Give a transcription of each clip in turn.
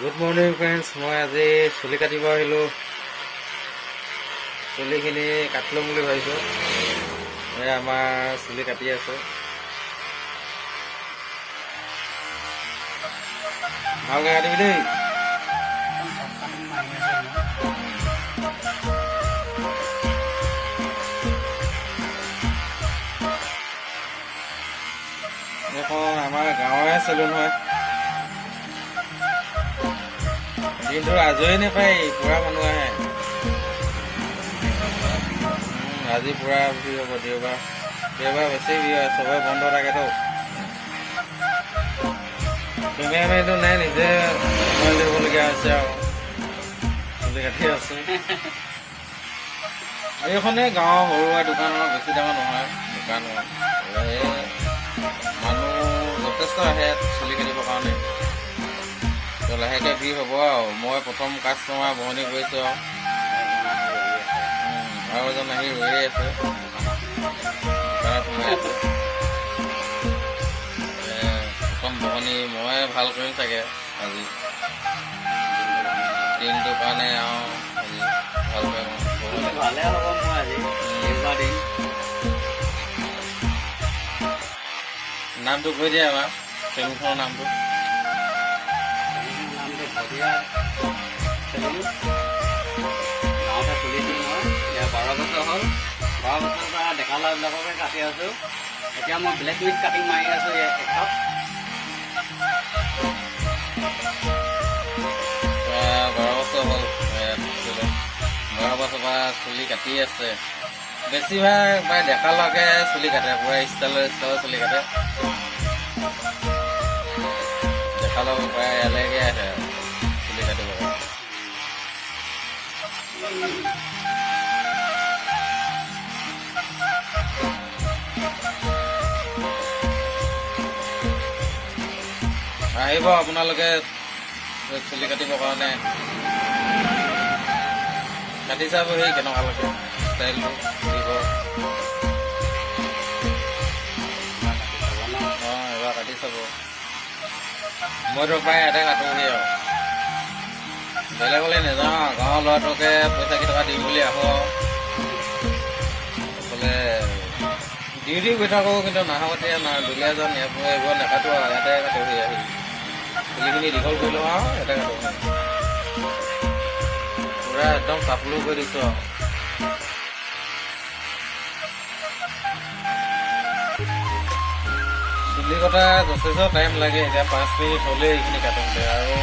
Good morning friends. মই আজি চুলি কাটিব আহিলোঁ। চুলিখিনি কাটি ল'ম বুলি ভাবিছোঁ। এই আমাৰ চুলি কাটি আছে। ভালকৈ কাটিবি দেই। এখন আমাৰ গাঁৱৰে চেলুন হয়। দিনটো আজৰি নাপায়, পুৰা মানুহ আহে। আজি পুৰা ভিৰ হ'ব। দেওবাৰ বেছি ভিৰ হয়, চবৰে বন্ধ থাকেতো। কেমেৰামেনটো নাই, নিজে মোবাইল দিবলগীয়া হৈছে আৰু চুলি কাটি আছো। এইখনে গাঁৱৰ সৰু সুৰা দোকানৰ, বেছি ডাঙৰ নহয় দোকান। মানুহ যথেষ্ট আহে চুলি কাটিবৰ কাৰণে। লাহেকৈ ভিৰ হ'ব আৰু। মই প্ৰথম কাষ্টমাৰ বহনি কৰিছোঁ আৰু এজন আহি ৰৈ আছে দোকানত সোমাই আছে। প্ৰথম বহনি মই ভাল কৰিম চাগে আজি, দিনটোৰ কাৰণে আৰু আজি ভাল কৰিম। ভালে হ'ব মই আজি দিন। নামটো কৈ দিয়ে আমাৰ চেলুনখনৰ নামটো। গাঁৱতে খুলিছিলোঁ মই, এতিয়া 12 বছৰ হ'ল। 12 বছৰৰ পৰা ডেকা ল'ৰাবিলাককে কাটি আছোঁ। এতিয়া মই ব্লেক মিট কাটিং মাৰি আছোঁ একাপ। 12 বছৰ হ'ল। 12 বছৰৰ পৰা চুলি কাটি আছে। বেছিভাগ প্ৰায় ডেকা ল'ৰাকে চুলি কাটে, পুৰা ষ্টাইলৰ চুলি কাটে। ডেকা ল'ৰা প্ৰায় ইয়ালৈকে আহে চুলি কাটিব। আহিব আপোনালোকে চুলি কাটিবৰ কাৰণে। কাটি চাবহি কেনেকুৱা লাগে ষ্টাইলটো দিব। এবাৰ কাটি চাব। মইতো প্ৰায় ইয়াতে কাটোহি আৰু বেলেগলৈ নাযাওঁ আৰু। গাঁৱৰ ল'ৰাটোকে পইচা কেইটকা দিম বুলি আহোঁ আৰু বোলে ডিউটি গৈ থাকোঁ, কিন্তু নাহোঁতে দুলীয়াজন এইবোৰ নাকাটো আৰু ইয়াতে কাটোহি। আহি চুলিখিনি দীঘল কৰি লওঁ আৰু ইয়াতে কাটো। পুৰা একদম চাপলো কৰি দিছোঁ আৰু। চুলি কটা যথেষ্ট টাইম লাগে। এতিয়া 5 মিনিট হ'লেই এইখিনি কাটোতে, আৰু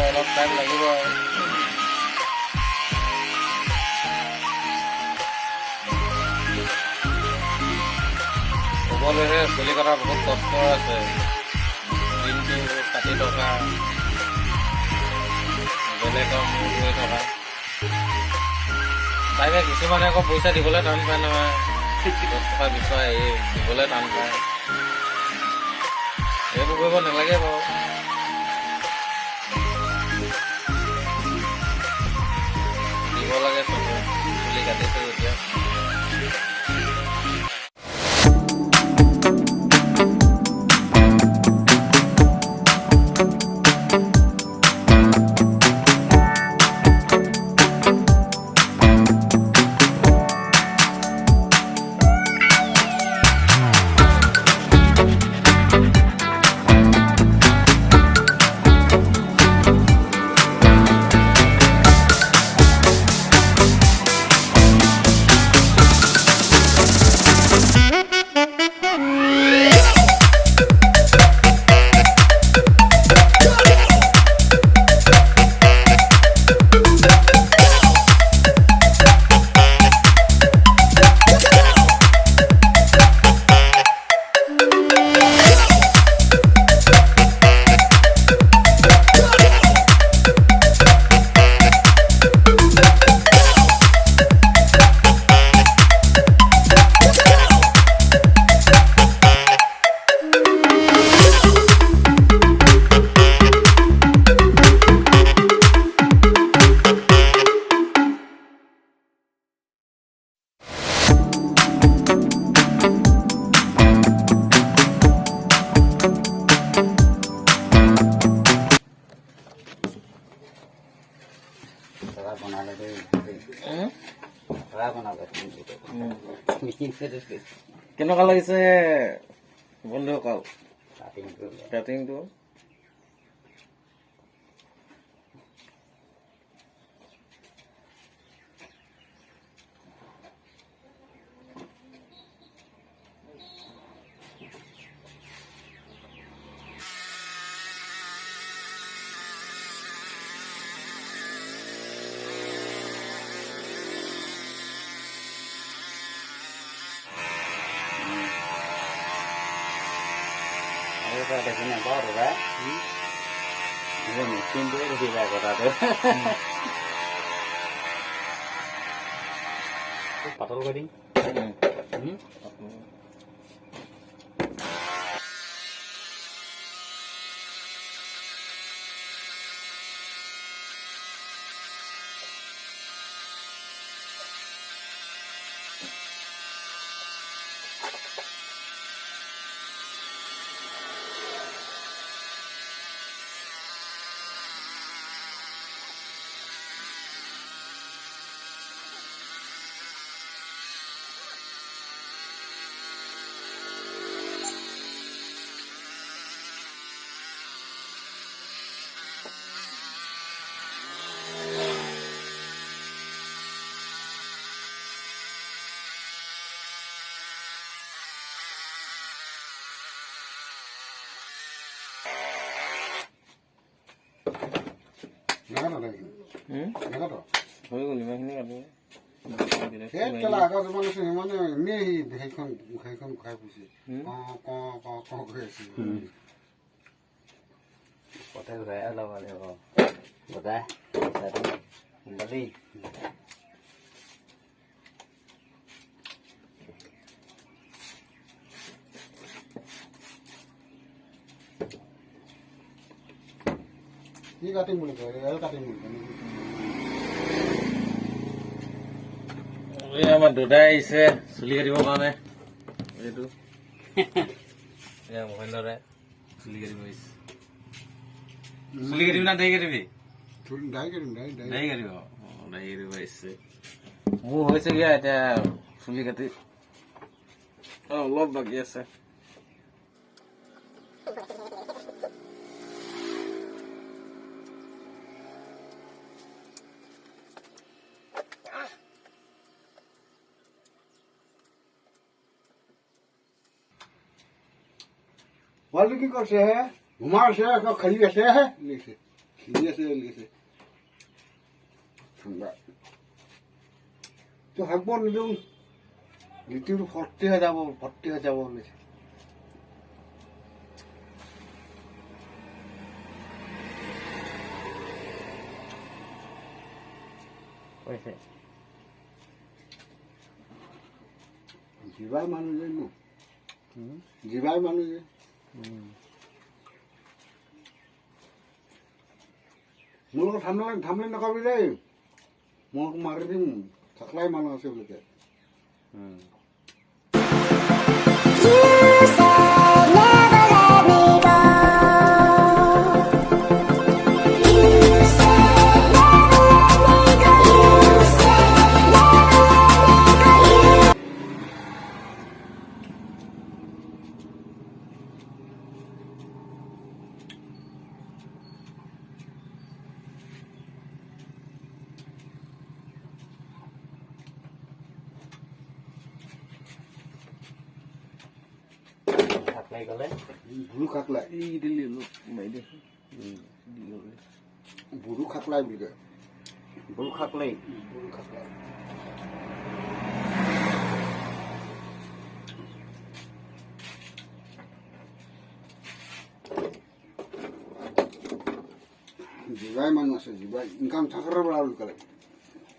অলপ টাইম লাগিব আৰু। ক'বলৈহে চুলি কটা বহুত কষ্ট আছে। দিনটো কাটি থকা, বেলেগৰ মূৰ ধুই থকা। তাকে কিছুমানে আকৌ পইচা দিবলৈ টান পায় নহয়। 10 টকা বিচাৰে, এই দিবলৈ টান পায়। এইবোৰ কৰিব নালাগে বাৰু। দিব লাগে চবে চুলি কাটিছে যেতিয়া। Tara বনালে দেই tara বনালে মিটিং সেটেল কেনেকুৱা লাগিছে বন্ধুসকল কাটিংটো কাটিংটো? আৰু এটা দেখি নাপাওঁ দাদা মেচিনটোৱে দেখি যায় কথাটো পাতল কৰি দিম হৈ গ'ল ইমানখিনি পথে ঘূৰাই ল'ব লাগিব বজাই সোনকালেই কি কাটিম বুলি কয় এল কাটিম বুলি কয় আমাৰ দাদাই আহিছে চুলি কাটিবৰ কাৰণে এইটো মহেন্দ্ৰৰে চুলি কাটিব আহিছে চুলি কাটিবি না দাড়ি কাটিবি দাই কাটিম দাড়ি কাটিব দাড়ি কাটিব আহিছে মোৰ হৈছেগে এতিয়া চুলি কাটি অলপ বাকী আছে वाल की करसे है घुमार से का खली से है लिखे खली से लिखे ठंडा तो हकबन जो लिटिर फट्टी है जाबो लिखे কৈছে जीवाई मानु जे नु जीवाई मानु जे মোৰ লগত ঠামলে নকবি দেই মই মাৰি দিম থাকলাই মানুহ আছে বুলি কয় থাকলাই গ'লে বুঢ়ো খাকলাই এই দিলি অলপ মাৰি দে বুঢ়ো খাকলাই বুলি কয় বুঢ়ো খাকলাই বুঢ়ো খাকলাই জিবাই মানুহ আছে জিবাই ইনকাম থাকৰে বৰা বুলি ক'লে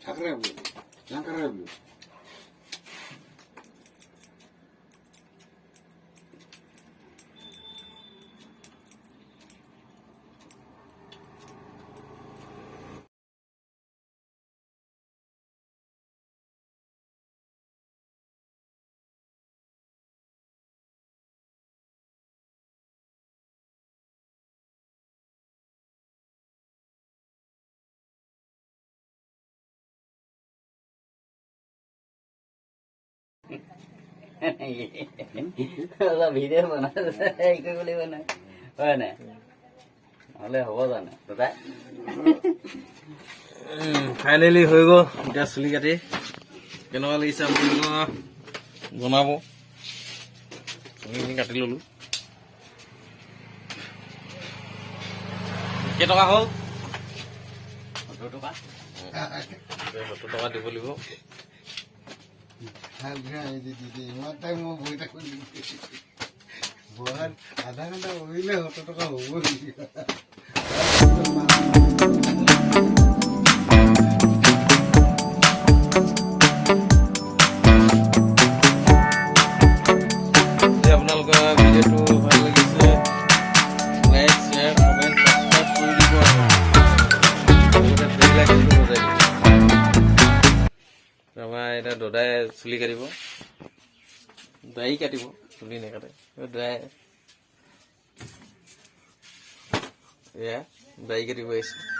থাকৰে বুলি জাংকাৰে বুলি অলপ ভিডিঅ' বনাইছে হেৰি কৰিব লাগিব নহয় হয় নাই নহ'লে হ'ব জানো দাদা ফাইনেলি হৈ গ'ল এতিয়া চুলি কাটি কেনেকুৱা লাগিছে আপোনালোকৰ জনাব চুলিখিনি কাটি ল'লো কেইটকা হ'ল 70 টকা 70 টকা দিব লাগিব ইমান টাইম মই বহি থাকোঁ বহাত আধা ঘণ্টা বহিলে 70 টকা হ'ব নেকি আপোনালোকৰ ভিডিঅ'টো ভাল লাগিছে লাইক শ্বেয়াৰ কমেণ্ট ছাবস্ক্ৰাইব কৰি দিব আমাৰ এতিয়া দাদাই চুলি কাটিব দাড়ি কাটিব চুলি নেকাটে দাদাই এয়া দাড়ি কাটিব আহিছে